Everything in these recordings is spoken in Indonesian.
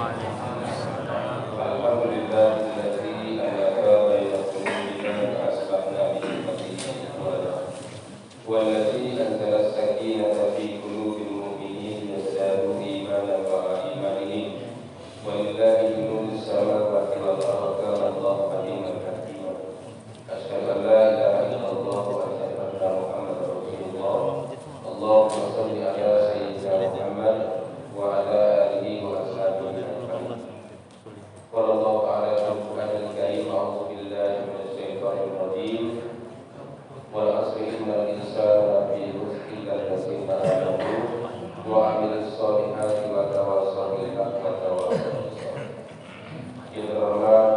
Alhamdulillahilladzi alaqa baina qulubina fa asbahna bi ni'matihi ikhwana. Walladzi anzala as-sakinata fi qulubil mu'minin yazdadu imanan ma'a imanihim. Walillahi junudus samawati wal ardi wa kana Allahu aliman hakima. Asyhadu an la ilaha illallah wa asyhadu anna Muhammadar Rasulullah. Allahumma shalli ala sayyidina Muhammad wa ala alihi wa ashabihi ajma'in. Qala Allah ta'ala fil Qur'anil Karim, a'udzu billahi minasy syaithanir rajim. Wal 'asri innal insana lafi khusr illa alladziina aamanu wa 'amilus shalihati wa tawassaw bil haqqi wa tawassaw bis sabr. Yang terhormat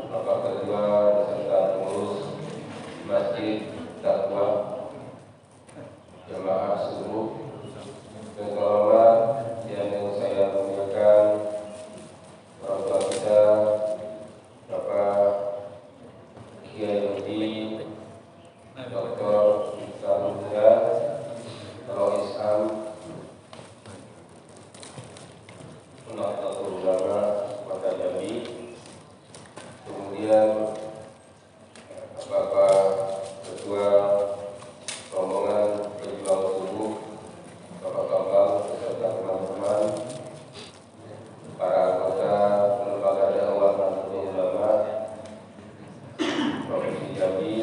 Bapak Ketua beserta pengurus Masjid Taqwa Jamaah seluruh, yang terhormat yang saya muliakan orang tua kita Bapak Kiai Haji Dr. Sanuda Rois Am Nahdlatul Ulama Kota Jambi, kemudian Bapak Ketua rombongan pejuang subuh Bapak Bambang beserta teman-teman, para anggota lembaga dakwah Nahdlatul Ulama Provinsi Jambi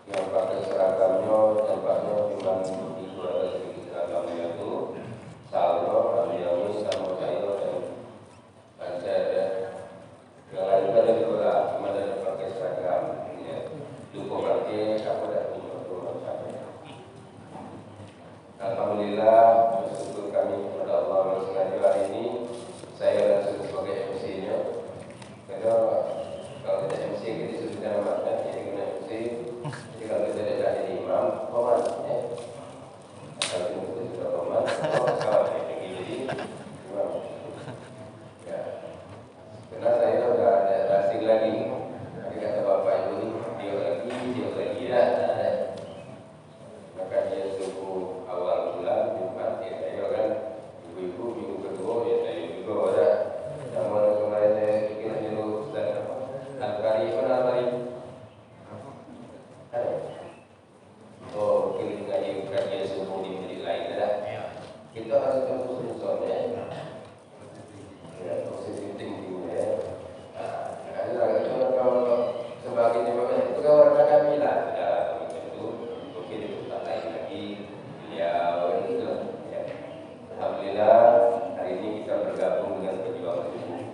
yang pakai seragamnya tampaknya cuma itu ada sedikit seragamnya itu Salmo, Ramiyawi, Salmo Cairo dan Banjar ya. Yang lain juga ada juga cuma ada pakai seragam ya. Dukung lagi aku dan teman-teman saya. Alhamdulillah, bersyukur kami kepada Allah sengaja hari ini saya langsung sebagai MC-nya. Karena kalau tidak MC kita sudah namanya jadi kena MC. Jadi kalau kita tidak jadi imam, koman ya. Kalau kita sudah koman, kawan jadi imam. Ya. Karena saya sudah ada asing lagi. Tapi kata Bapak Ibu, dia lagi ya. Maka dia subuh awal bulan Jumat ya saya kan ibu-ibu minggu kedua ya saya juga ada. Namun kemarin saya bikin dulu Ustaz Al-Qari mana Al-Qari? Oh mungkin kajian subuh di masjid lain dah. Kita harus terus misalnya ya posisi tinggi ya. Nah, kalau sebagai jemaah itu kawan kami lah itu mungkin itu tak lain lagi ya itu ya. Alhamdulillah hari ini kita bergabung dengan pejuang subuh.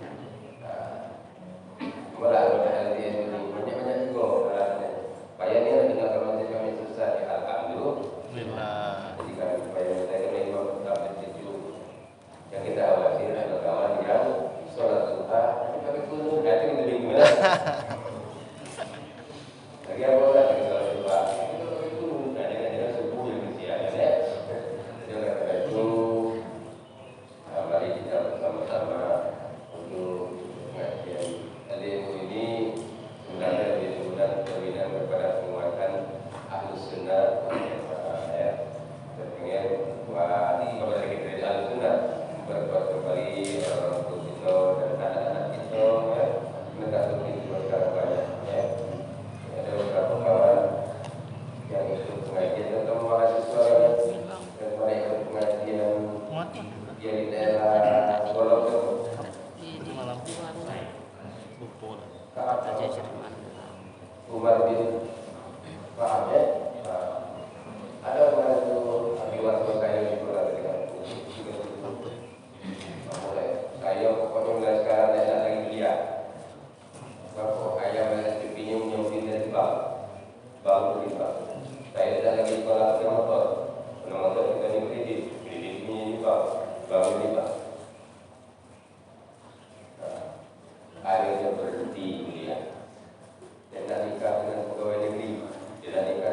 Malah ada LDN ini banyak juga alatnya. Payahnya tinggal kalau kami susah ya alhamdulillah. Jadi kami payah saya kena imam tetap setuju. Yang kita awasi adalah kawan yang sholat duha tapi pakai kunut itu kita bingung. Lagi apa orang lagi sholat duha kita pakai kunut dengan subuh yang kesian ya. Jangan kata itu mari kita bersama-sama untuk pengajian ilmu ini sebenarnya lebih mudah berminat kepada penguatan ahlus sunnah ya. Terpengen buat kepada kita dari ahlus sunnah berbuat kembali orang tua kita dan anak-anak kita ya. Mereka lebih berkata banyak ya. Ada beberapa kawan yang ikut pengajian atau mahasiswa dan mereka ikut pengajian dia di daerah Golok Umar bin Faham ya. Ada orang itu Abiwan Kayu di Pulau dengan mulai kayu pokoknya mulai sekarang tidak lagi belia. Bapak ayam yang pipinya menyumpin dari bang berimbang. Saya tidak lagi sekolah ke motor. Motor kita ini kredit ini bang berimbang. Akhirnya berhenti belia. Dan nikah dengan pegawai negeri, tidak nikah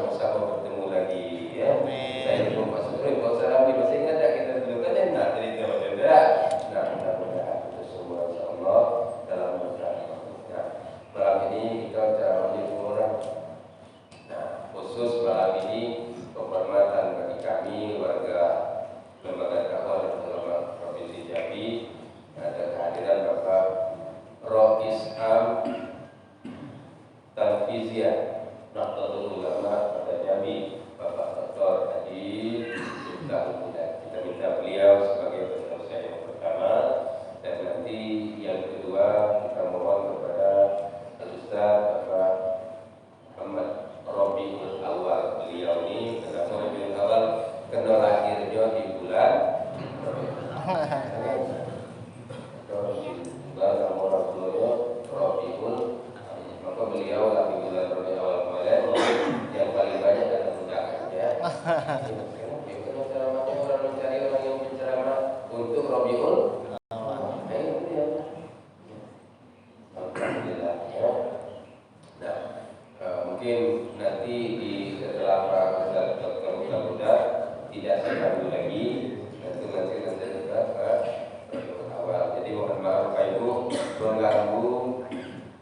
sama-sama bertemu lagi ya. Amin. Saya pun Pak Suri, Pak Sarawi masih ingat tak kita dulu kan enak cerita macam tu dah. Nah, mudah-mudahan kita semua insya-Allah dalam berkah. Nah, malam ini kita ceramah di orang. Nah, khusus malam ini penghormatan bagi kami warga Lembaga Dakwah dan Ulama Provinsi Jambi, ada kehadiran Bapak Rois Am Tanfizia Nahdlatul Ulama Kota Jambi, Bapak Dr. Adi Sultan. Kita minta beliau sebagai penerus yang pertama, dan nanti yang kedua kita mohon kepada Ustaz Bapak Muhammad Rabiul Awal. Beliau ini kenapa Rabiul Awal? Karena lahirnya di bulan nama orang tuanya Rabiul, maka beliau lahir bulan Rabiul Awal kemarin yang paling banyak adalah undangan ya. Ceramahnya orang mencari orang yang berceramah untuk Rabiul Awal. Itu ya. Alhamdulillah ya. Nah, mungkin nanti setelah Pak Ustaz Dr. Mudah tidak saya panggil lagi, nanti kita juga ke awal. Jadi mohon maaf Pak Ibu mengganggu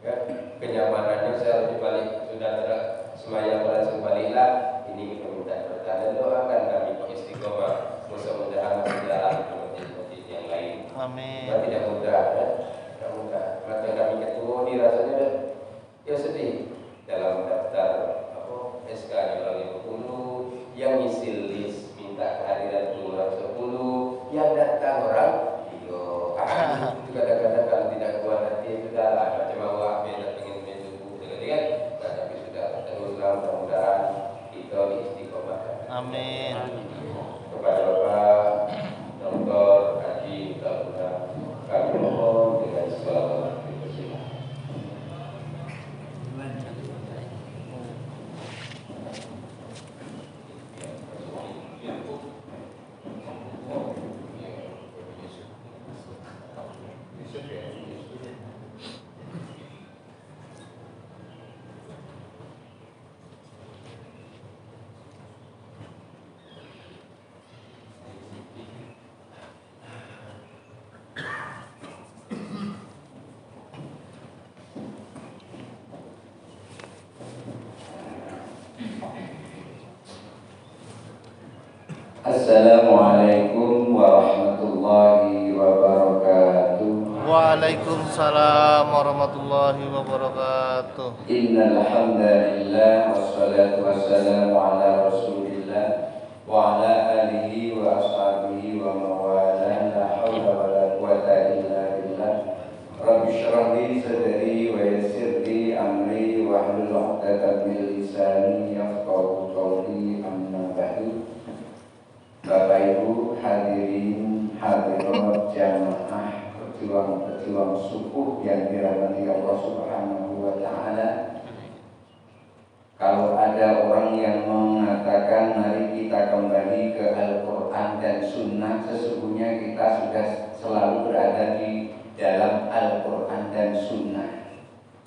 ya, kenyamanannya. Saya harus balik, sudah ada semayang langsung baliklah. Ini kita minta bertanya, doakan kami Pak Istiqomah, mudah-mudahan masih dalam masjid-masjid yang lain. Amin. Tidak mudah ya, tidak mudah. Maka kami ketua ini rasanya ya sedih. Dalam daftar SK yang 50, yang ngisi list minta kehadiran orang 10, yang datang orang 3. Itu kadang-kadang kalau tidak kuat nanti sudah lah macam awak beda pengen mencukup kan. Nah, tapi sudah teruslah, mudah-mudahan kita diistiqomahkan. Amin. Kepada Bapak Dr. Haji Mudah kami mohon dengan segala Assalamualaikum warahmatullahi wabarakatuh. Waalaikumsalam warahmatullahi wabarakatuh. Innal hamdalillah wassalatu wassalamu ala Rasulillah wa ala alihi wa ashabihi wa mawala. La haula wala quwata illa billah. Rabbi shrah li sadri wa yassir li amri wa hlul 'uqdatam min lisani yafqahu qawli. Amma ba'du. Bapak Ibu hadirin hadirat jamaah pejuang suku yang dirahmati Allah Subhanahu wa taala. Kalau ada orang yang mengatakan mari kita kembali ke Al-Qur'an dan Sunnah, sesungguhnya kita sudah selalu berada di dalam Al-Qur'an dan Sunnah.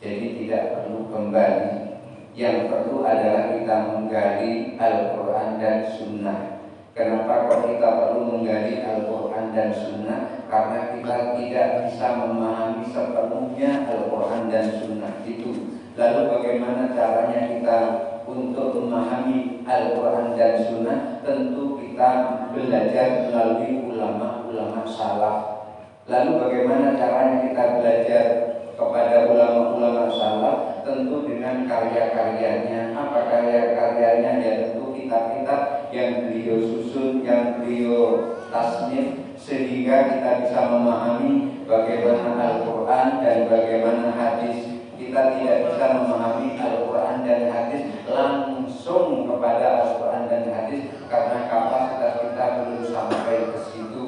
Jadi tidak perlu kembali. Yang perlu adalah kita menggali Al-Qur'an dan Sunnah. Kenapa kok kita perlu menggali Al-Quran dan Sunnah? Karena kita tidak bisa memahami sepenuhnya Al-Quran dan Sunnah itu. Lalu bagaimana caranya kita untuk memahami Al-Quran dan Sunnah? Tentu kita belajar melalui ulama-ulama salaf. Lalu bagaimana caranya kita belajar kepada ulama-ulama salaf? Tentu dengan karya-karyanya. Apa karya-karyanya? Ya tentu kitab-kitab yang beliau susun, yang beliau tasnif, sehingga kita bisa memahami bagaimana Al-Quran dan bagaimana hadis. Kita tidak bisa memahami Al-Quran dan hadis langsung kepada Al-Quran dan hadis karena kapasitas kita belum sampai ke situ.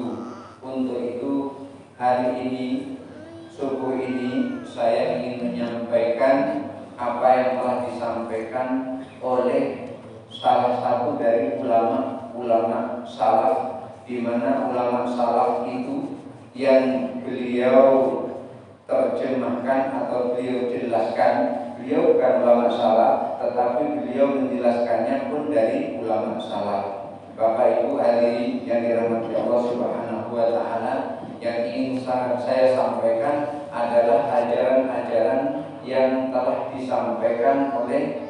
Untuk itu hari ini, subuh ini, saya ingin menyampaikan apa yang telah disampaikan oleh salah satu dari ulama salaf, di mana ulama salaf itu yang beliau terjemahkan atau beliau jelaskan. Beliau bukan ulama salaf, tetapi beliau menjelaskannya pun dari ulama salaf. Bapak Ibu hadirin yang dirahmati Allah Subhanahu wa taala, yang ingin saya sampaikan adalah ajaran-ajaran yang telah disampaikan oleh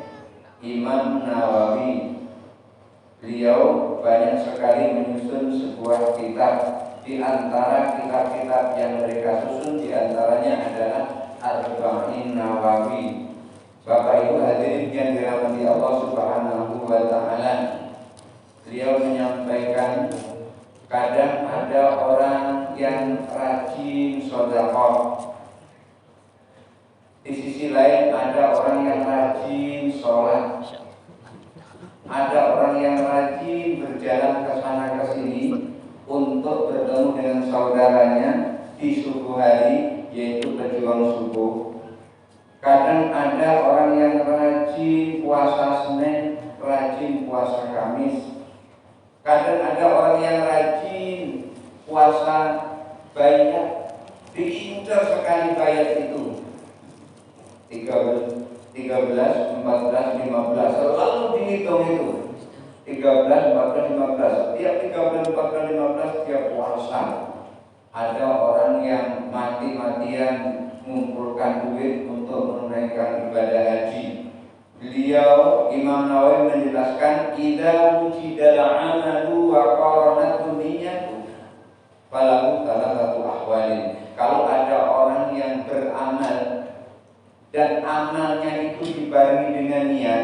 Imam Nawawi. Beliau banyak sekali menyusun sebuah kitab. Di antara kitab-kitab yang mereka susun di antaranya adalah Arba'in Nawawi. Bapak Ibu hadirin yang dirahmati Allah Subhanahu wa taala, beliau menyampaikan kadang ada orang yang rajin sedekah. Di sisi lain ada orang yang rajin sholat. Ada orang yang rajin berjalan ke sana ke sini untuk bertemu dengan saudaranya di subuh hari, yaitu berjuang subuh. Kadang ada orang yang rajin puasa Senin, rajin puasa Kamis. Kadang ada orang yang rajin puasa Bayat, diincar sekali Bayat itu 13, 14, 15, selalu dihitung itu 13, 14, 15. Setiap 13, 14, 15 setiap puasa ada orang yang mati-matian mengumpulkan duit untuk menunaikan ibadah haji. Beliau Imam Nawawi menjelaskan, idza wujidal amalu wa qaranatu niyyatu falahu thalathatu ahwalin. Kalau ada orang yang beramal dan amalnya itu dibarengi dengan niat,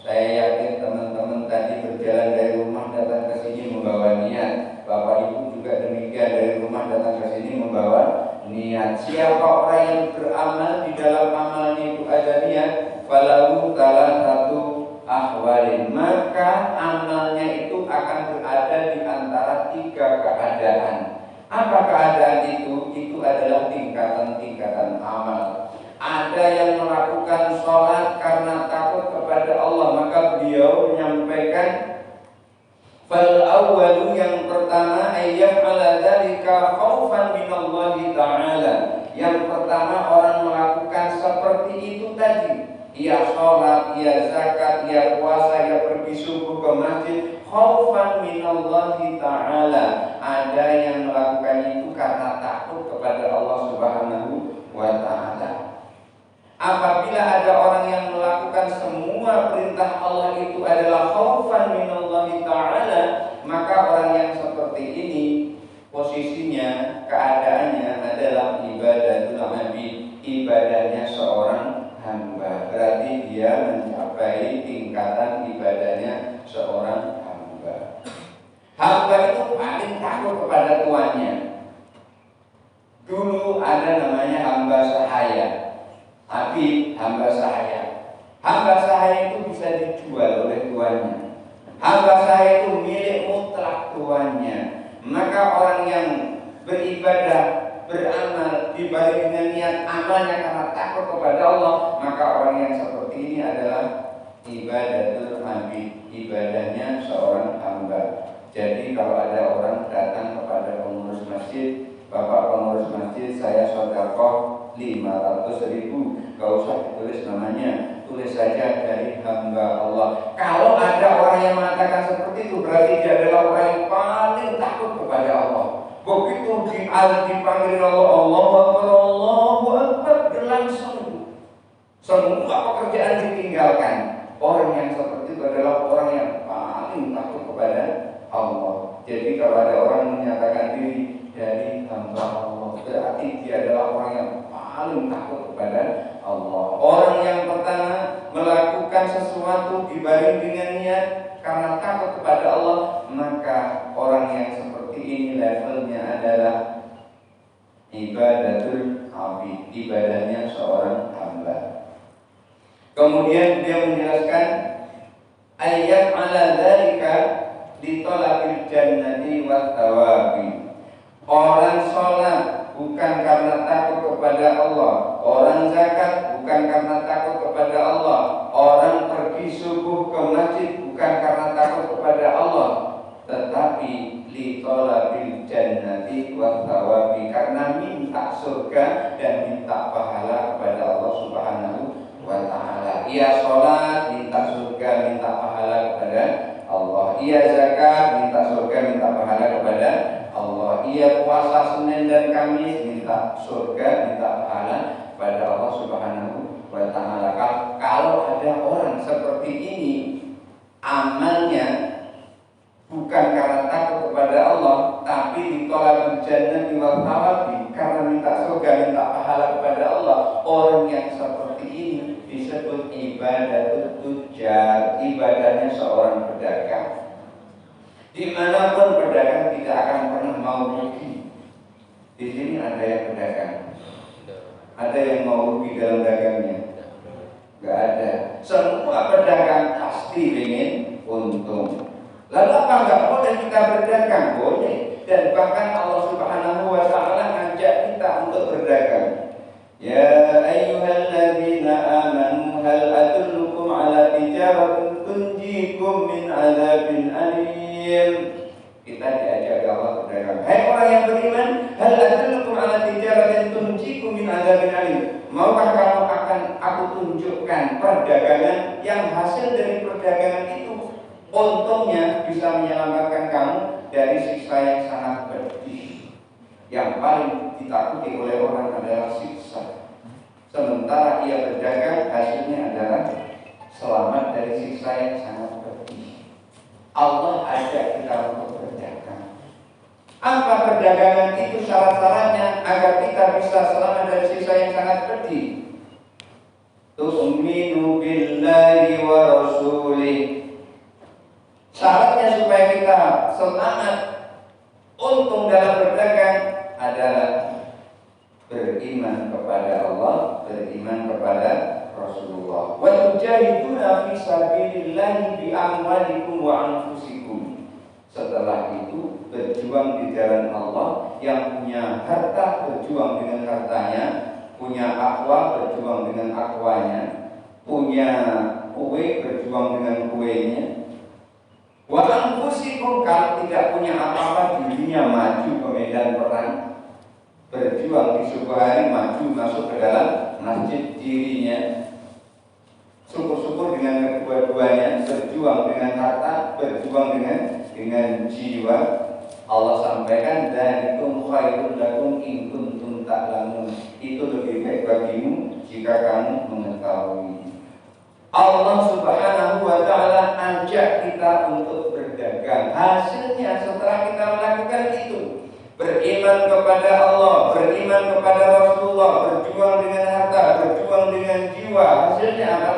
saya yakin teman-teman tadi berjalan dari rumah datang ke sini membawa niat. Bapak Ibu juga demikian, dari rumah datang ke sini membawa niat. Siapa orang yang beramal di dalam amalnya itu ada niat, falahu thalathatu ahwalin, maka amalnya itu akan berada di antara 3 keadaan. Apa keadaan itu? Itu adalah tingkatan-tingkatan amal. Ada yang melakukan sholat karena takut kepada Allah, maka beliau menyampaikan fal awwalu, yang pertama ayyaf'ala dzalika khaufan minallahi ta'ala. Yang pertama orang melakukan seperti itu tadi. Ia sholat, ia zakat, ia puasa, ia pergi subuh ke masjid khaufan minallahi ta'ala. Ada yang melakukan itu karena takut kepada Allah Subhanahu wa ta'ala. Apabila ada orang yang melakukan semua perintah Allah itu adalah khaufan minallahi ta'ala, maka orang yang seperti ini posisinya, keadaannya adalah ibadatul abid, ibadahnya seorang hamba. Berarti dia mencapai tingkatan ibadahnya seorang hamba. Hamba itu paling takut kepada tuannya. Dulu ada namanya hamba sahaya, Habib, hamba sahaya. Hamba sahaya itu bisa dijual oleh tuannya. Hamba sahaya itu milik mutlak tuannya. Maka orang yang beribadah, beramal dibarengi dengan niat amalnya karena takut kepada Allah, maka orang yang seperti ini adalah ibadatul abid, ibadahnya seorang hamba. Jadi kalau ada orang datang kepada pengurus masjid, Bapak pengurus masjid, saya sedekah 500.000, gak usah ditulis namanya, tulis saja dari hamba Allah. Kalau ada orang yang mengatakan seperti itu, berarti dia adalah orang yang paling takut kepada Allah. Begitu dipanggil Allah, Allahu Akbar, langsung semua pekerjaan ditinggalkan. Orang yang seperti itu adalah orang yang paling takut kepada Allah. Jadi kalau ada orang menyatakan diri dari hamba Allah, berarti dia adalah orang yang paling takut kepada Allah. Orang yang pertama melakukan sesuatu dibarengi dengan niat karena takut kepada Allah, maka orang yang seperti ini levelnya adalah ibadatul abid, ibadahnya seorang hamba. Kemudian dia menjelaskan ayat ala dzalika li talabil jannati wat thawabi. Orang sholat bukan karena takut kepada Allah, orang zakat bukan karena takut kepada Allah, orang pergi subuh ke masjid bukan karena takut kepada Allah, tetapi li talabil jannati wat thawabi, karena minta surga dan minta pahala kepada Allah Subhanahu wa ta'ala. Ia sholat minta orang yang seperti ini disebut ibadah tujar, ibadahnya seorang pedagang. Dimanapun pedagang tidak akan pernah mau rugi. Di sini ada yang pedagang, ada yang mau rugi dalam dagangnya? Gak ada. Semua pedagang pasti ingin untung. Lalu apa nggak boleh kita berdagang? Boleh. Dan bahkan Allah Subhanahu wa Ta'ala ngajak kita untuk berdagang. Ya ayyuhalladzina amanu hal adullukum ala tijaratin tunjikum min adzabin alim. Kita diajak Allah berdagang. Hai orang yang beriman, hal adullukum ala tijaratin tunjikum min adzabin alim. Maukah kamu akan aku tunjukkan perdagangan yang hasil dari perdagangan itu untungnya bisa menyelamatkan kamu dari siksa yang sangat pedih. Yang paling ditakuti oleh orang adalah siksa. Sementara ia berdagang, hasilnya adalah selamat dari siksa yang sangat pedih. Allah ajak kita untuk berdagang. Apa perdagangan itu syarat-syaratnya agar kita bisa selamat dari siksa yang sangat pedih? Tu'minu billahi wa rasulih. Syaratnya supaya kita selamat untung dalam berdagang adalah beriman kepada Allah, beriman kepada Rasulullah. Wa tujahiduna fi sabilillahi bi amwalikum wa anfusikum. Setelah itu berjuang di jalan Allah, yang punya harta berjuang dengan hartanya, punya akwa berjuang dengan akwanya, punya kue berjuang dengan kuenya. Wa anfusikum, kalau tidak punya apa-apa dirinya maju ke medan perang, berjuang di subuh hari, maju masuk ke dalam masjid dirinya. Syukur-syukur dengan kedua-duanya, berjuang dengan harta, berjuang dengan jiwa. Allah sampaikan dzalikum khairul lakum in kuntum ta'lamun. Itu lebih baik bagimu jika kamu mengetahui. Allah Subhanahu wa Ta'ala ajak kita untuk berdagang. Hasilnya setelah kita melakukan itu, beriman kepada Allah, beriman kepada Rasulullah, berjuang dengan harta, berjuang dengan jiwa, hasilnya apa?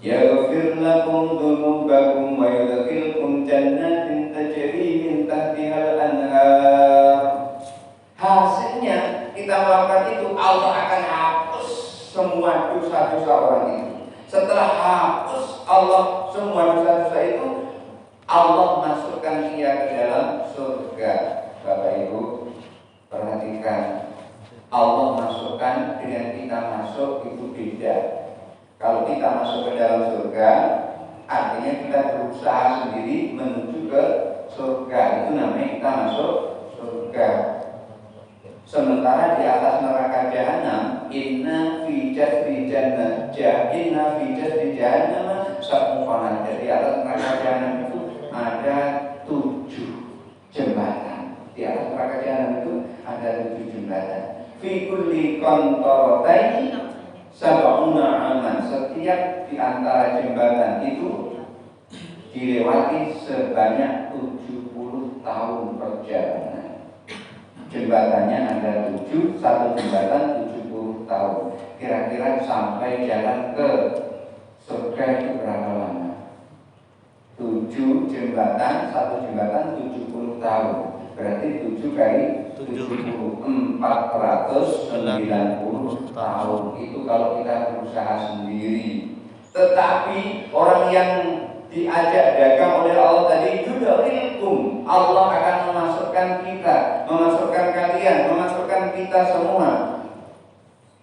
Yaghfir lakum dzunubakum wa yudkhilkum jannatin tajri min tahtihal anhar. Hasilnya kita melakukan itu, Allah akan hapus semua dosa-dosa orang itu. Setelah hapus Allah semua dosa-dosa itu, Allah masukkan dia ke dalam surga. Bapak Ibu perhatikan, Allah masukkan dengan kita masuk itu beda. Kalau kita masuk ke dalam surga, artinya kita berusaha sendiri menuju ke surga. Itu namanya kita masuk surga. Sementara di atas neraka jahanam, inna fi jazri jannah, inna fi jazri jahannam sabqana. Jadi atas neraka jahanam itu ada 7 jembatan. Di atas neraka jahanam itu ada 7 jembatan. Fi kulli qantaratain sab'una aman. Setiap di antara jembatan itu dilewati sebanyak 70 tahun perjalanan. Jembatannya ada 7, satu jembatan 70 tahun. Kira-kira sampai jalan ke surga itu berapa lama? 7 jembatan, satu jembatan 70 tahun. Berarti 7 kali 70, 490 tahun. Itu kalau kita berusaha sendiri. Tetapi orang yang diajak dagang oleh Allah tadi, yudhilkum, Allah akan memasukkan kita, memasukkan kalian, memasukkan kita semua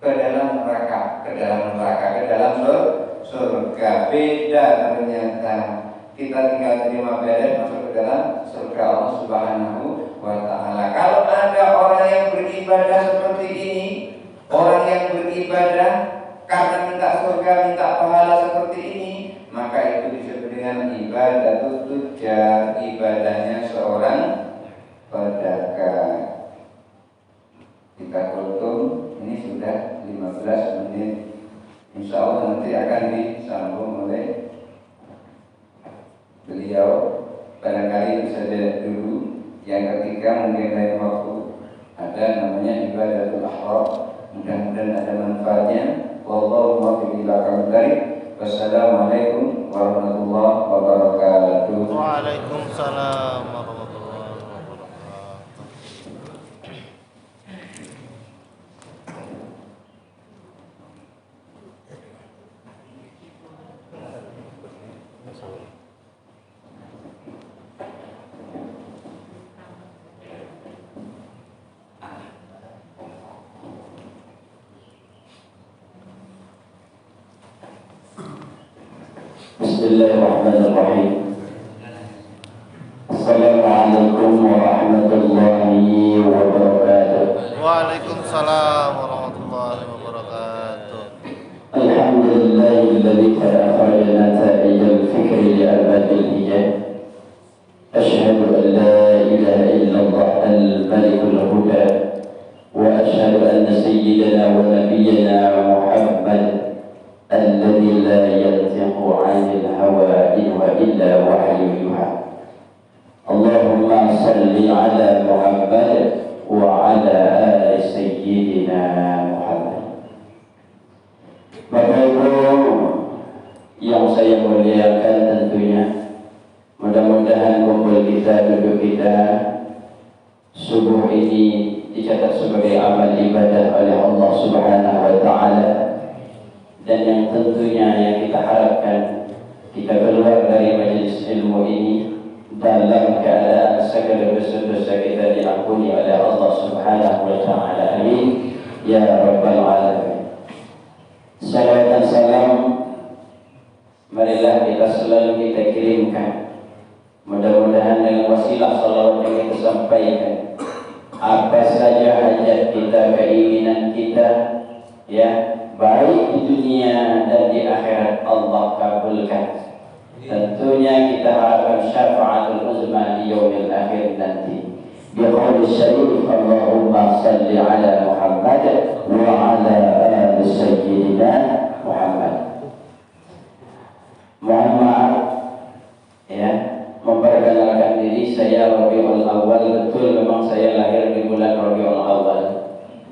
ke dalam neraka, ke dalam neraka, ke dalam surga. Beda ternyata. Kita tinggal terima beres masuk ke dalam surga Allah Subhanahu wa Ta'ala. Kalau ada orang yang beribadah seperti ini, orang yang beribadah karena minta surga, minta pahala seperti ini, maka itu disebut dengan ibadah tujar, ibadahnya seorang pedagang. Kita tutup, ini sudah 15 menit. Insya Allah nanti akan disambung oleh beliau. Barangkali bisa dilihat dulu. Yang ketiga mungkin lain waktu, ada namanya ibadatul ahram. manfaatnya. Wallahu muwaffiq ila aqwamit thoriq. Wassalamualaikum warahmatullahi wabarakatuh. Waalaikumsalam warahmatullahi wabarakatuh. Bismillahirrahmanirrahim. Assalamualaikum warahmatullahi wabarakatuh. Waalaikumsalam warahmatullahi wabarakatuh. Alhamdulillahilladzi akhraja nata'ij al-fikr li arbab al-hijab. Ashhadu an la ilaha illallah al-malik al-huda wa ashhadu anna sayyidana wa nabiyyana Muhammad الذي لا ينطق عن الهوى إن هو إلا وحي يوحى. اللهم صل على محمد وعلى آل سيدنا محمد. Bapak Ibu yang saya muliakan, tentunya mudah-mudahan kumpul kita, duduk kita subuh ini dicatat sebagai amal ibadah oleh Allah Subhanahu wa Ta'ala. Dan yang tentunya yang kita harapkan, kita keluar dari majelis ilmu ini dalam keadaan segala dosa-dosa kita diampuni oleh Allah Subhanahu wa Ta'ala. Amin ya rabbal alamin. Salawat dan salam marilah kita selalu kita kirimkan. Mudah-mudahan dengan wasilah salawat yang kita sampaikan, apa saja hajat kita, keinginan kita, ya, baik di dunia dan di akhirat, Allah kabulkan. Tentunya kita harapkan syafaatul uzma di yaumil akhir nanti. Biqauli syarif, Allahumma salli ala Muhammad wa ala ali sayyidina Muhammad. Mohon maaf ya, memperkenalkan diri, saya Rabiul Awal. Betul, memang saya lahir di bulan Rabiul Awal.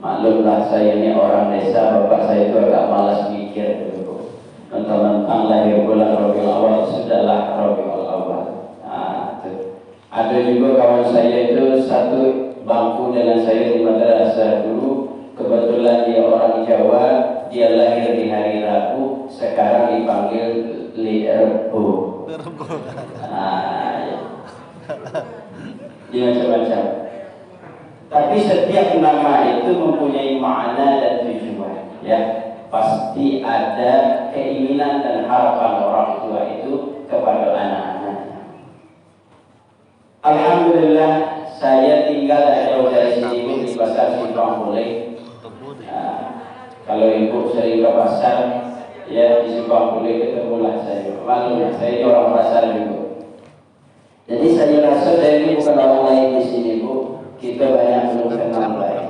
Maklumlah saya ini orang desa, bapak saya itu agak malas mikir dulu. Mentang-mentang lahir bulan Rabiul Awal, sudahlah Rabiul Awal. Nah, itu. Ada juga kawan saya itu satu bangku dengan saya di madrasah dulu. Kebetulan dia orang Jawa, dia lahir di hari Rabu, sekarang dipanggil Lirbu. Nah, ya. Dia macam-macam. Tapi setiap nama itu mempunyai makna dan tujuan, ya. Pasti ada keinginan dan harapan orang tua itu kepada anak-anaknya. Alhamdulillah, saya tinggal tidak jauh dari sini di pasar Simpang Pule. Kalau ibu sering ke pasar, ya di Simpang Pule ketemulah saya. Maklum, saya orang pasar juga. Jadi saya rasa saya ini bukan orang lain di sini, Bu. Kita banyak belum kenal baik.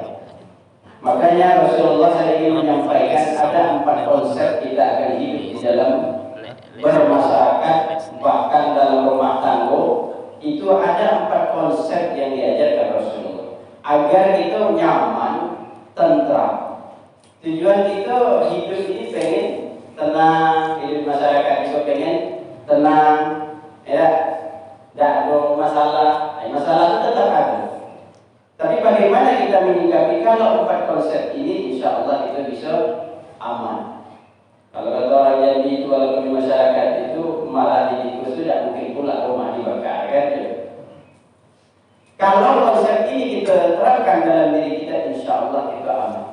Makanya Rasulullah saya ingin menyampaikan ada 4 konsep kita akan hidup di dalam bermasyarakat, bahkan dalam rumah tangga. Itu ada 4 konsep yang diajarkan Rasulullah agar kita nyaman, tentram. Tujuan kita hidup ini pengen tenang, hidup masyarakat juga pengen tenang, ya, tidak ada masalah. Masalah itu tetap ada. Tapi bagaimana kita menyikapi kalau 4 konsep ini, insya Allah kita bisa aman. Kalau kata orang Jambi itu, kalau di masyarakat itu malah didikus, tidak mungkin pula rumah dibakar, kan? Kalau konsep ini kita terapkan dalam diri kita, insya Allah kita aman.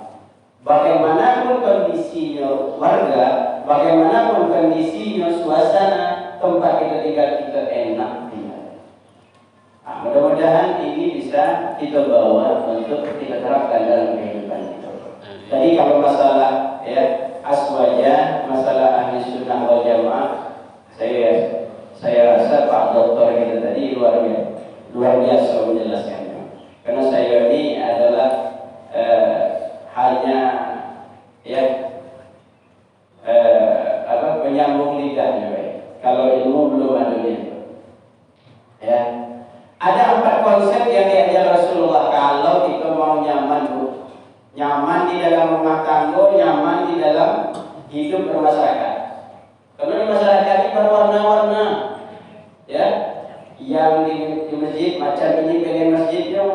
Bagaimanapun kondisinya warga, bagaimanapun kondisinya suasana tempat kita tinggal, kita enak. Nah, mudah-mudahan ini bisa kita bawa untuk kita terapkan dalam kehidupan kita. Tadi kalau masalah ya aswaja, masalah ahli sunnah wal jamaah, saya rasa Pak Doktor kita tadi luar biasa menjelaskannya. Karena saya ini adalah hanya ya penyambung lidahnya, baik. Kalau ilmu belum ada itu. Ya. Ada 4 konsep yang diajar Rasulullah kalau kita mau nyaman, Bu. Nyaman di dalam rumah berumah tangga, nyaman di dalam hidup bermasyarakat. Karena di masyarakat ini berwarna-warna, ya. Yang di masjid macam ini pengen masjidnya,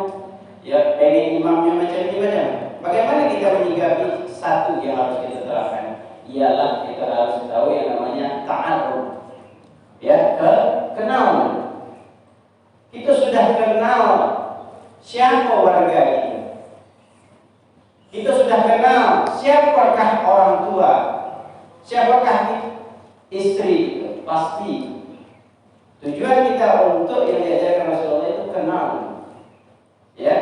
ya pengen imamnya macam ini macam. Bagaimana kita menyikapi satu yang harus kita terapkan? Ialah kita harus tahu yang namanya ta'aruf, ya, kenalan. Kita sudah kenal siapa warga kita. Kita sudah kenal siapakah orang tua, siapakah istri. Pasti tujuan kita untuk yang diajarkan Rasulullah itu kenal, ya.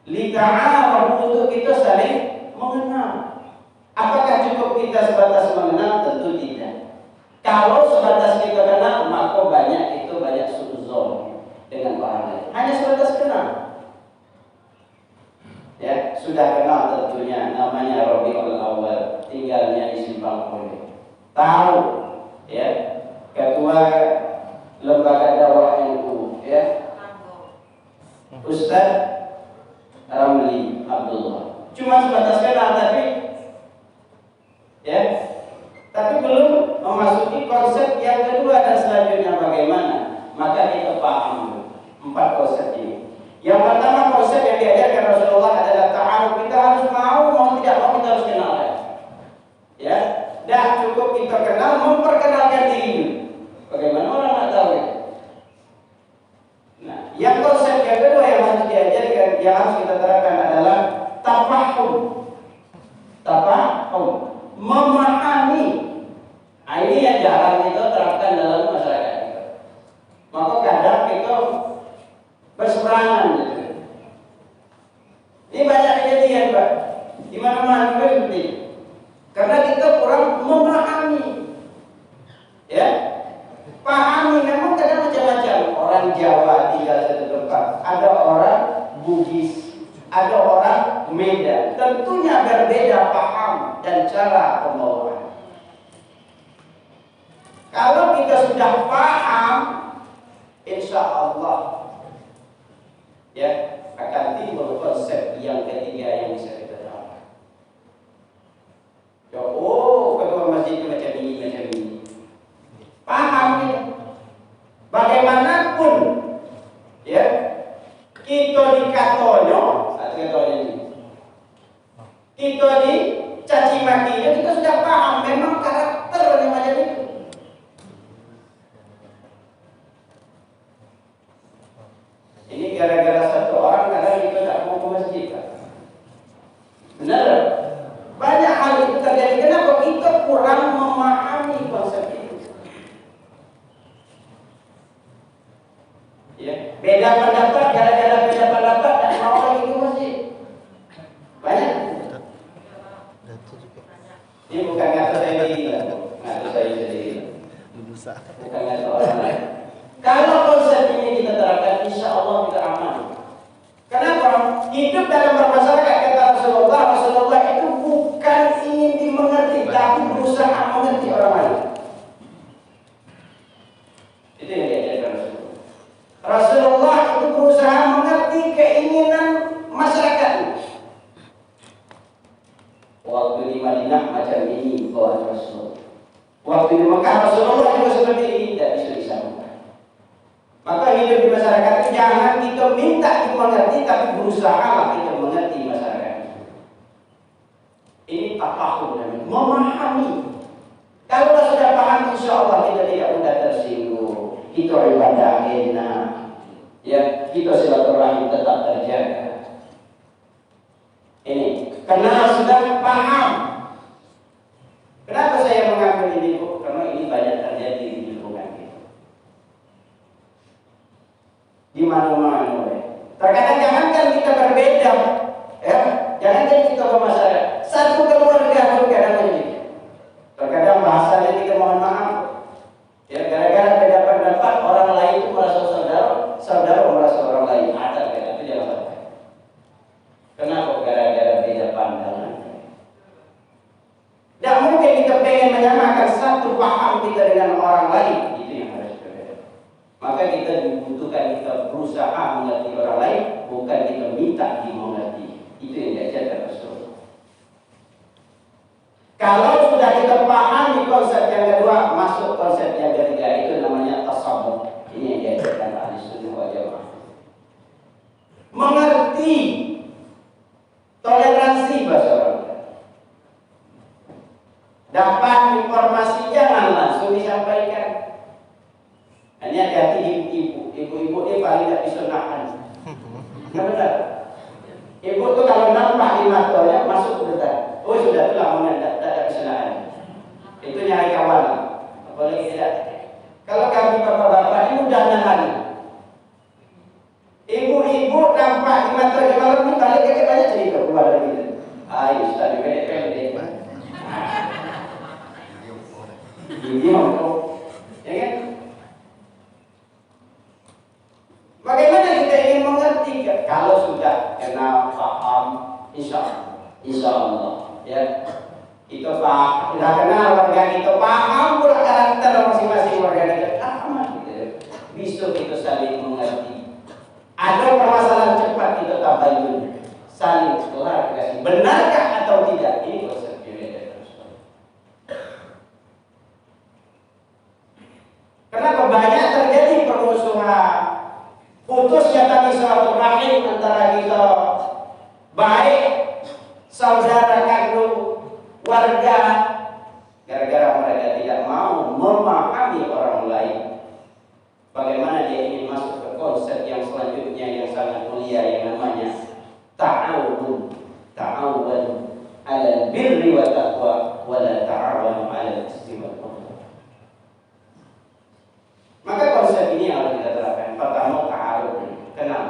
Lita'arafu, untuk kita saling mengenal. Apakah cukup kita sebatas mengenal? Tentu tidak. Kalau sebatas kita kenal, maka banyak suudzon dengan orang lain. Hanya sebatas kenal, ya, sudah kenal tentunya namanya Rabiul Awal, tinggalnya di Simpang Pole. Tahu, ya, ketua lembaga dakwah NU, ya, Ustaz Ramli Abdullah. Cuma sebatas kenal, tapi belum memasuki konsep yang kedua dan selanjutnya bagaimana. Maka kita paham 4 konsep ini. Yang pertama, konsep yang diajarkan Rasulullah adalah ta'aruf. Kita harus mau tidak mau kita harus kenal, ya. Dan cukup kita kenal, memperkenalkan diri. Bagaimana orang tak tahu, ya? Nah, yang konsep yang kedua yang harus diajarkan, yang harus kita terapkan adalah tafahum. Tafahum, memahami. Nah, ini yang jarang kita terapkan dalam masyarakat kita. Maka kadang kita berseberangan, gitu. Ini banyak kejadian, Pak. Di mana-mana seperti ini. Karena kita kurang memahami, ya. Pahami, memang kadang macam-macam. Orang Jawa tinggal satu tempat, ada orang Bugis, ada orang Medan. Tentunya berbeda paham dan cara pembawaan. Kalau kita sudah paham, insya Allah, ya, akan timbul konsep yang ketiga yang bisa kita terapkan. Oh, ketua masjid macam ini. Paham ya? Bagaimanapun, ya, kita dikatonya, kita dicaci makinya, kita sudah paham memang karakternya macam itu. Ini gara-gara satu orang kadang kita tak mau ke masjid, kan? Benar? Banyak hal itu terjadi. Kenapa? Kita kurang memahami konsep itu. Ya, beda pendapat, gara-gara beda pendapat dan mau lagi ke masjid. Banyak. Ini bukan kata saya sendiri, kata saya sendiri. Bukan kata orang lain. Kalau konsep ini kita terapkan, insya Allah kita aman. Kenapa? Hidup dalam bermasyarakat, kata Rasulullah itu bukan ingin dimengerti, tapi berusaha mengerti orang lain. Itu yang diajarkan Rasulullah. Rasulullah itu berusaha mengerti keinginan masyarakat. Waktu di Madinah macam ini, Rasul. Waktu di Mekah Rasulullah juga seperti ini, tidak bisa disambungkan. Maka hidup di masyarakat itu jangan kita minta dimengerti, tapi berusaha kita mengerti masyarakat. Ini tafahum, memahami. Kalau sudah paham, insya Allah kita tidak mudah tersinggung. Kita ibadah enak, ya, kita silaturahim tetap terjaga. Ini karena sudah paham. Kenapa saya mengambil ini, Bu? Karena ini banyak terjadi di lingkungan kita. Di mana-mana, terkadang jangankan kita berbeda, ya, jangankan kita bermasalah, satu keluarga pun kadang begini. Terkadang bahasanya kita mohon maaf, ya, gara-gara beda pendapat orang lain itu merasa saudara merasa orang lain ada, itu jangan sampai. Kenapa? Gara-gara beda pandangan. Tidak mungkin kita pengen menyamakan satu paham kita dengan orang lain, itu yang harus berbeda. Maka kita dibutuhkan, kita berusaha mengerti orang lain, bukan kita minta dimengerti. Itu yang diajarkan Rasulullah. Kalau sudah kita pahami konsep yang kedua, masuk konsep yang ketiga, itu namanya tasawuf. Ini yang diajarkan ahli sunnah wal jamaah. Mengerti toleransi bahasa orang. Dapat informasi jangan langsung disampaikan. Ini hati-hati ibu-ibu ini paling tidak disunahkan. Benar. Ibu tuh kalau nampak di matanya masuk berdetak. Oh sudah itu lama tidak ada kesalahan. Itu nyari kawan. Apalagi tidak. Kalau kami bapak-bapak ini mudah nahan. Ibu-ibu nampak di matanya kalau ini balik ke banyak cerita keluar dari itu. Ayo sudah dipedek-pedek. Ini untuk, ya kan? Bagaimana kita ingin mengerti? Kalau sudah kenal, paham, insya Allah, ya kita paham, sudah kenal warga kita, paham pula karakter masing-masing warga kita, aman gitu. Bisa kita saling mengerti. Ada permasalahan cepat kita tabayun, saling klarifikasi, benarkah atau tidak? Ini konsep beda. Kenapa banyak terjadi permusuhan, putusnya tadi silaturahim antara kita baik saudara kandung warga gara-gara mereka tidak mau memahami orang lain. Bagaimana dia ingin masuk ke konsep yang selanjutnya yang sangat mulia yang namanya ta'awun ala birri wa taqwa wa la ta'awun ala ismi wal udwan. Maka konsep ini yang harus kita terapkan. Pertama ta'aruf, kenal.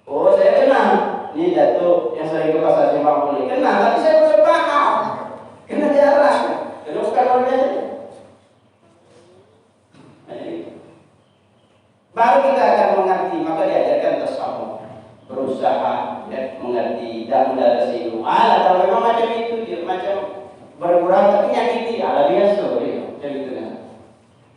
Oh saya kenal, ini jatuh yang sering ke pasar Simpang Puli. Kenal, tapi saya belum paham. Kena jarang. Kenapa bukan orang biasa? Baru kita akan mengerti, maka diajarkan tasawuf. Berusaha ya, mengerti dan mendarasi ilmu. Kalau memang macam itu, dia macam berkurang tapi nyakiti. Biasa, macam itu kan.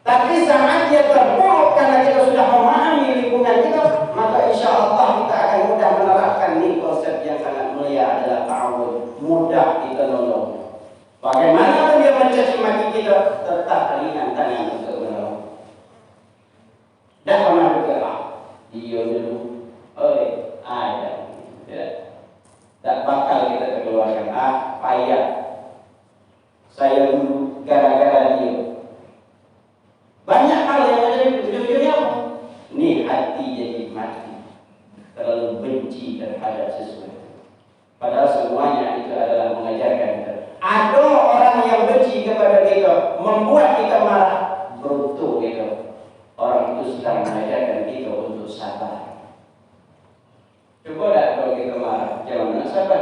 Tapi saat dia terpuruk karena kita sudah memahami lingkungan kita, maka insya Allah kita akan mudah menerapkan nih konsep yang sangat mulia adalah ta'awun. Mudah kita nolong. Bagaimana dia mencaci maki kita, tetap ringan tangan untuk menolong. Dan pernah bergerak, dia dulu, ada, ya. Tak bakal kita keluarkan. Payah. Saya dulu gara-gara dia. Banyak hal yang ada di ujung-ujungnya apa? Ini hati jadi mati, terlalu benci terhadap sesuatu. Padahal semuanya itu adalah mengajarkan kita. Ada orang yang benci kepada kita, membuat kita marah, beruntung gitu. Orang itu sedang mengajarkan kita untuk sabar. Coba tak kalau kita marah, macam mana nak sabar?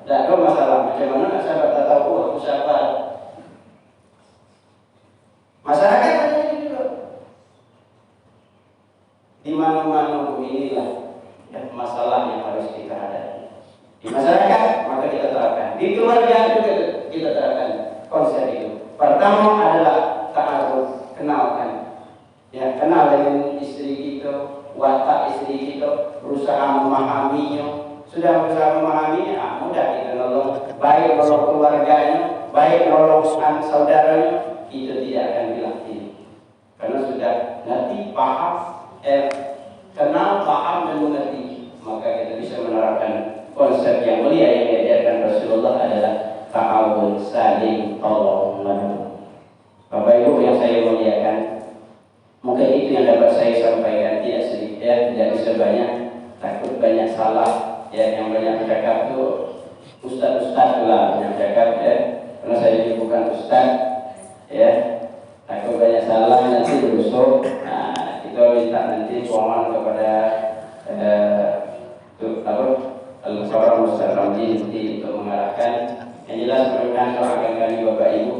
Tak ada masalah, macam mana nak sabar? Tak tahu aku sabar. Masyarakat di mana-mana inilah ya, masalah yang harus kita hadapi. Di masyarakat maka kita terapkan, di keluarga juga kita terapkan konsep itu. Pertama adalah ta'aruf, kenalkan. Ya, kenal dengan istri kita, watak istri kita, berusaha memahaminya. Sudah berusaha memahaminya, mudah kita nolong. Baik nolong keluarganya, baik nolong saudaranya, itu tidak akan bilang ini. Karena sudah ngerti, paham, kenal, paham dan mengerti, maka kita bisa menerapkan konsep yang mulia yang diajarkan Rasulullah adalah ta'awun, saling tolong menolong. Bapak Ibu yang saya muliakan, mungkin itu yang dapat saya sampaikan, tidak sedikit, ya, tidak bisa banyak, takut banyak salah, ya, yang banyak bercakap itu ustaz-ustaz lah yang bercakap, ya, karena saya ini bukan ustaz, ya, takut banyak salah nanti berusuk. Kita minta nanti soalan kepada Al-Musawarah Ustaz Ramji nanti untuk mengarahkan. Yang jelas mudah-mudahan doakan kami Bapak Ibu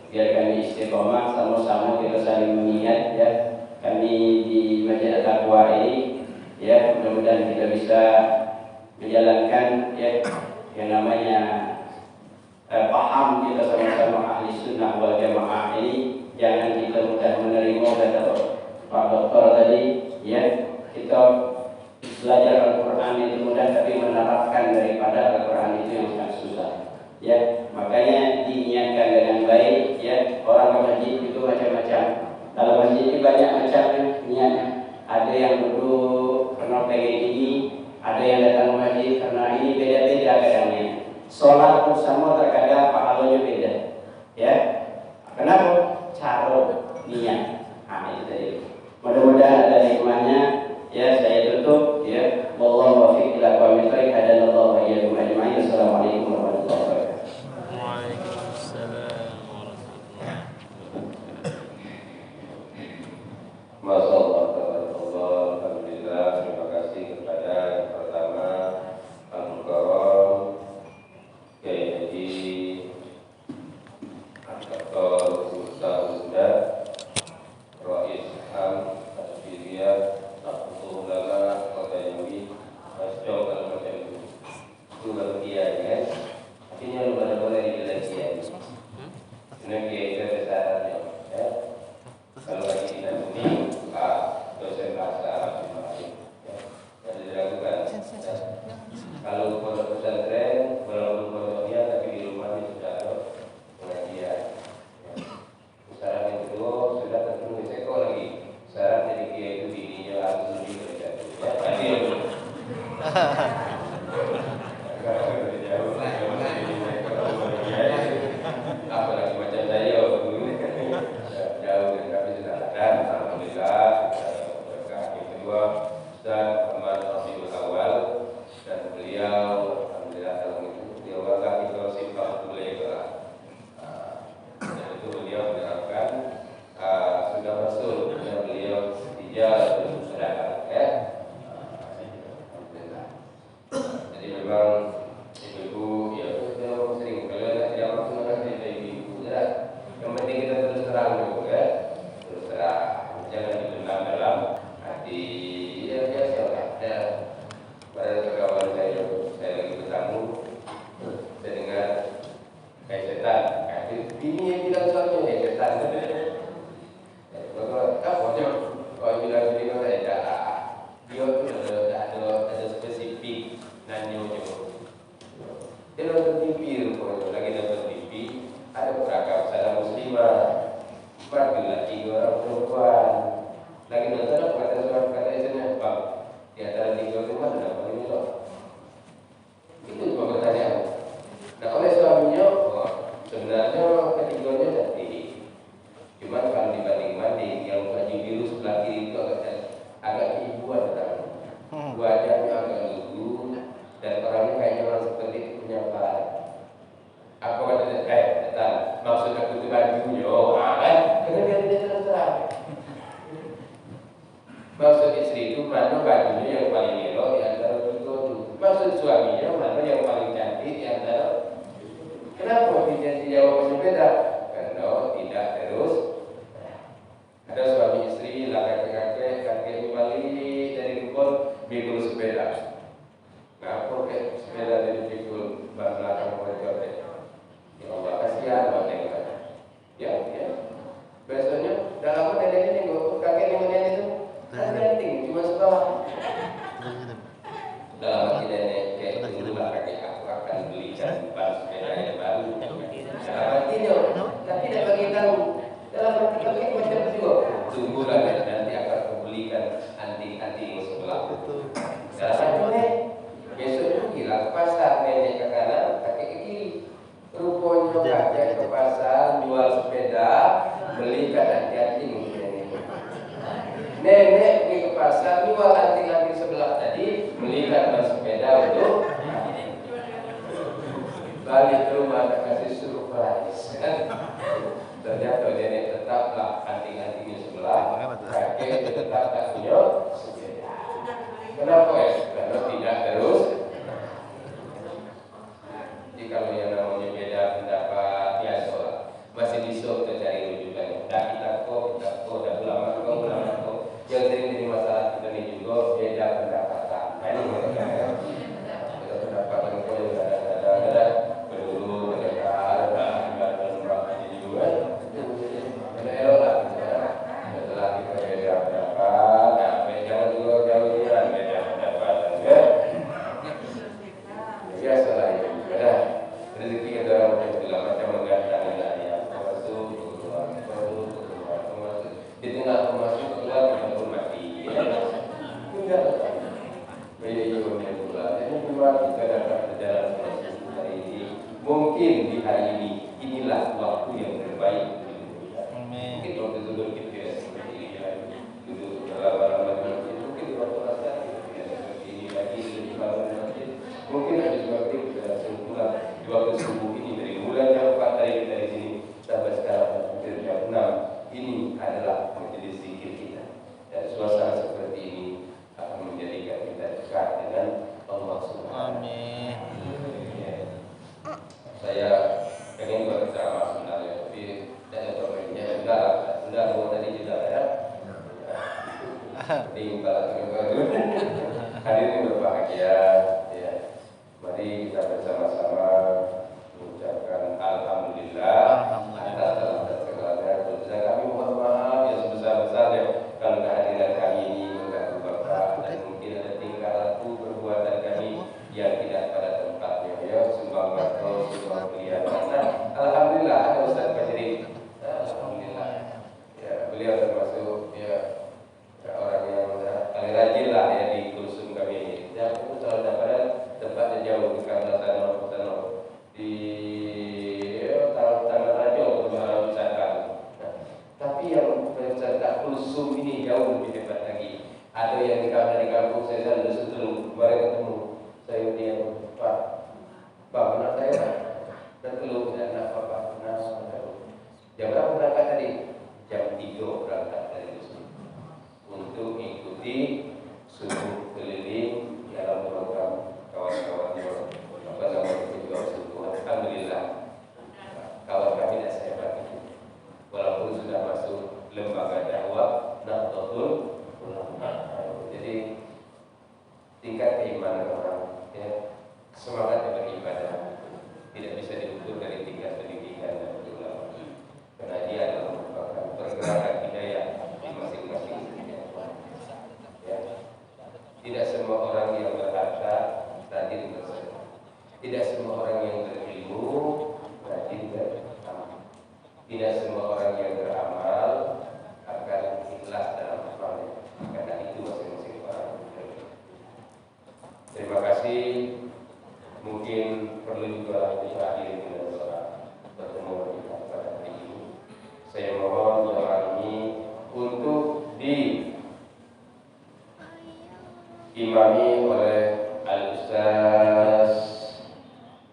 biar kami istiqomah, sama-sama kita saling mengingat, ya, kami di Masjid At-Taqwa ini, ya, mudah-mudahan kita bisa menjalankan, ya, yang namanya paham kita sama-sama ahli sunnah wal jamaah ini. Jangan kita mudah menerima kata Pak Dokter tadi, ya, kita belajar Al-Quran itu mudah, tapi menerapkan daripada Al-Quran itu yang sangat susah, ya. Makanya orang ke masjid itu macam-macam. Kalau masjid ini banyak macamnya niatnya. Ada yang duduk karena pengen ini, ada yang datang ke masjid karena ini, beda-beda kadangnya. Sholat pun sama, terkadang pahalanya beda. Ya, kenapa? Cara niat. Nah, itu tadi. Mudah-mudahan ada hikmahnya. Ya, saya tutup. Ya, wallahu muwaffiq ila aqwamit thoriq. Hadanallahu wa iyyakum ajma'in. Assalamualaikum warahmatullahi wabarakatuh. Waalaikumsalam warahmatullahi Masya Allah, tabarakallah, alhamdulillah, terima kasih kepada yang pertama Al-Mukarram Kiai Haji Dr. Ustaz Ustaz Rais Ham Asfiria Abdul Ulama Kota Jambi Mas Jom kalau macam itu baru kiai kan, artinya lu pada boleh dibilang kiai. Karena kiai itu ada syaratnya ya. Kalau lagi kita ini dosen bahasa Arab ya, yang dilakukan ya. Kalau pondok pesantren walaupun pondoknya tapi di rumahnya sudah ada pengajian ya. Syarat yang kedua sudah terpenuhi seko lagi syarat jadi kiai itu dirinya harus lebih berjati ya. Tadi ya apalagi macam saya dulu jauh tapi sudah ada. Alhamdulillah berkah. Yang kedua Ustaz Muhammad Rafiul Awal dan beliau alhamdulillah dalam itu beliau bangga kita sifat beliau dan itu beliau menerapkan sudah masuk dan beliau tiga saudara ya. Alhamdulillah. Jadi memang ibu-ibu ya sudah sering kalau tidak langsung nanti ibu ya. Yang penting kita terus terang dulu ya, terus terang, jangan dipendam dalam hati. Ya biasa lah. Ya. Pada kawan saya lagi bertamu, saya dengar kayak setan. Ini yang bilang suaminya kayak setan. Kalau bilang begini saya tidak. Dia tu ada spesifik nanyonya. Dia nonton TV rupanya, lagi nonton TV. Ada beragam saudara muslimah, 4 laki 3 orang perempuan. Lagi nonton apa kata suami kata istrinya, Bang, di antara 3 itu mana yang paling elok? Itu cuma pertanyaan. Nah oleh suaminya, sebenarnya ketiganya cantik. Cuma kalau dibanding-banding, yang baju biru sebelah kiri itu agak keibuan kan. Wajahnya agak lugu dan orangnya kayaknya orang seperti itu penyampaian. Apa kata datang maksud aku itu bajunya kan? Karena dia tidak terang. Maksud istri itu mana bajunya yang paling elok di antara tiga itu. Maksud suaminya mana yang paling cantik di antara. Kenapa dia jawab berbeda? Karena tidak terus. Ada suami istri lah kakek balik dari Kupon pikul sepeda. Ngapa kayak sepeda dari pikul ban belakang motor deh. Ya Allah kasihan banget ya. Besoknya dah lama nenek ini nggak kakek nenek itu kan ganting cuma sebelah. Dalam hati nenek kayak dulu lah kakek aku akan belikan ban sepeda yang baru. Dalam hatinya tapi tidak bagi tahu. Dalam hati kakek macam juga. Tunggulah nanti akan kubelikan anting-anting yang sebelah. Dalam hati besok pergilah ke pasar nenek ke kanan kakek ke kiri. Rupanya kakek ke pasar jual sepeda belikan anting-anting nenek. Nenek pergi ke pasar jual anting-anting sebelah tadi belikan sepeda untuk balik ke rumah tak kasih surprise. Ternyata nenek tetaplah anting-antingnya sebelah, kakek tetap tak punya sepeda. Kenapa ya? Karena tidak terus. Jadi kalau yang namanya beda pendapat biasa lah. Masih bisa kita cari rujukan. Dah kita kok, dah ulama kok. Yang sering jadi masalah kita ni juga beda pendapatan. Ini mereka ya. Beda pendapatan kok yang ada berdulu ada juga. Ada elok lah. Setelah kita beda pendapat, jangan juga jauh-jauhan beda pendapatan ya. Biasa lah ya. Rezeki kita orang macam menggantang lah ya. Masuk Mungkin di hari ini inilah waktu yang terbaik. Amin. Mungkin waktu duduk gitu ya, seperti ini lagi, duduk berlama-lama di masjid. Mungkin di waktu asar gitu ya, seperti ini lagi duduk berlama di masjid. Mungkin habis waktu kita langsung pulang di waktu subuh ini dari mulai jam 4 tadi kita di sini sampai sekarang hampir jam 6. Ini adalah majelis zikir kita. Dan suasana seperti ini akan menjadikan kita dekat dengan Allah Subhanahu. Amin. Ya. Saya pengen berceramah sebenarnya, tapi tidak ada topiknya. Sudah mau tadi juga ya. Jadi hadirin berbahagia, ya. Mari kita bersama-sama mengucapkan alhamdulillah atas segala dosa kami. Mohon maaf yang sebesar-besarnya kalau kehadiran kami ini mengganggu Bapak dan mungkin ada tingkah laku perbuatan kami yang tidak pada tempatnya. Ya, sumbang bakso, sumbang kelihatan. Nah, alhamdulillah ada Ustaz Fajri. Alhamdulillah. Ya, beliau termasuk ya orang yang paling rajin lah ya di Kulsum kami ini. Ya, itu selalu dapat tempatnya jauh di Kartasano di Taman Rajo Pembangunan Wisata. Nah, tapi yang wisata Kulsum ini jauh lebih hebat lagi. Ada yang dari kampung saya sudah setel kemarin ketemu saya dia Pak anak saya dan keluh dan anak Bapak jam berapa berangkat tadi? Jam 3 berangkat dari sini untuk mengikuti subuh keliling dalam program kawan-kawan apa namanya berjuang subuh. Alhamdulillah kawan kami tidak sehebat itu walaupun sudah masuk lembaga dakwah Nahdlatul Ulama. Jadi tingkat keimanan orang ya, semangat beribadah tidak bisa diukur dari tingkat pendidikan dan ulama, karena dia adalah merupakan pergerakan hidayah di masing-masing ya. Tidak semua orang yang berharta rajin bersedekah, tidak semua orang yang berilmu rajin beramal, tidak semua orang yang beramal akan ikhlas dalam amalnya, karena itu masing-masing orang. Terima kasih. Mungkin perlu juga kita akhiri dengan doa pertemuan kita pada hari ini. Saya mohon doa ini untuk diimami oleh Al-Ustaz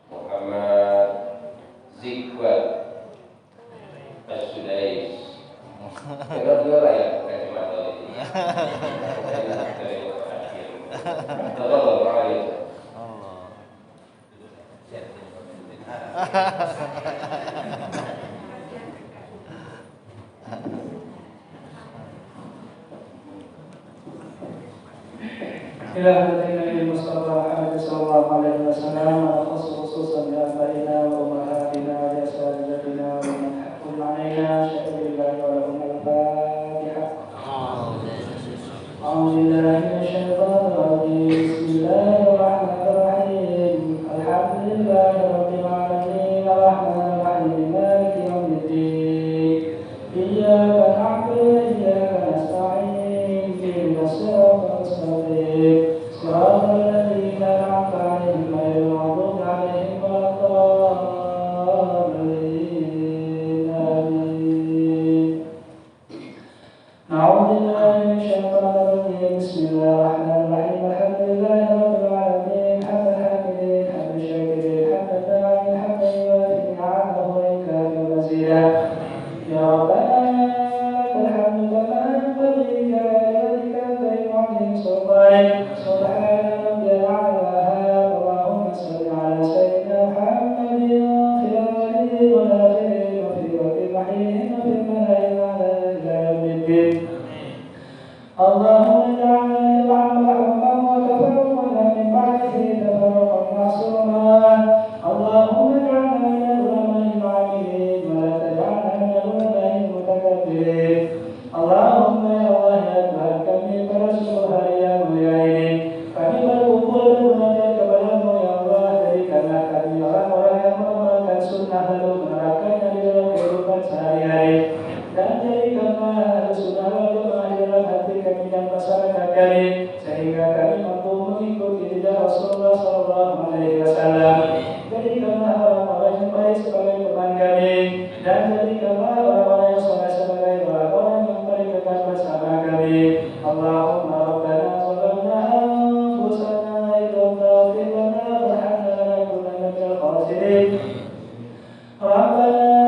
Muhammad Zikwal As-Sudais. Kalau dia lah ya, bukan cuma tahu ini. إلى هدينا المصطفى محمد صلى الله عليه وسلم ونخص خصوصا بآبائنا وأمهاتنا وأساتذتنا ومن حكم علينا شهد الله ولهم الفاتحة. أعوذ بالله من الشيطان الرجيم. بسم الله الرحمن الرحيم. الحمد لله رب العالمين الرحمن الرحيم مالك يوم الدين. إياك نعبد وإياك نستعين اهدنا الصراط المستقيم صراط الذين أنعمت عليهم غير المغضوب عليهم ولا الضالين آمين. نعوذ بالله من الشيطان الرجيم. بسم الله الرحمن الرحيم. الحمد لله رب العالمين حمد الحامدين حمد الشاكرين حمد الداعين حمد يوافي نعمه ويكافئ مزيدا. يا ربنا لك الحمد كما ينبغي لجلالك الكريم وعظيم سلطانك. سبحان ربي الأعلى. اللهم صل على سيدنا محمد في الأولين والآخرين وفي وقت الرحيم وفي الملأ الأعلى إلى يوم الدين. اللهم اجعلنا محروما وتفرقنا من بعده تفرقا معصوما. اللهم اجعلنا من العلماء العاملين ولا تجعلنا من العلماء المتكبرين. اللهم يا الله يا Tuhan kami bersyukur hari yang mulia ini. Kami berkumpul menghadap kepada-Mu ya Allah. Jadikanlah kami orang-orang yang mengamalkan sunnah lalu menerapkannya di dalam kehidupan sehari-hari. Dan jadikanlah sunnah wal jamaah di dalam hati kami dan masyarakat kami, sehingga kami mampu mengikuti jejak Rasulullah SAW. Jadikanlah orang-orang sebagai teman kami, dan jadikanlah orang-orang yang soleh sebagai orang-orang yang paling dekat bersama kami. Allahumma rabbana zalamna anfusana idza taghfir lana warhamna lanakunanna minal khasirin. Rabbana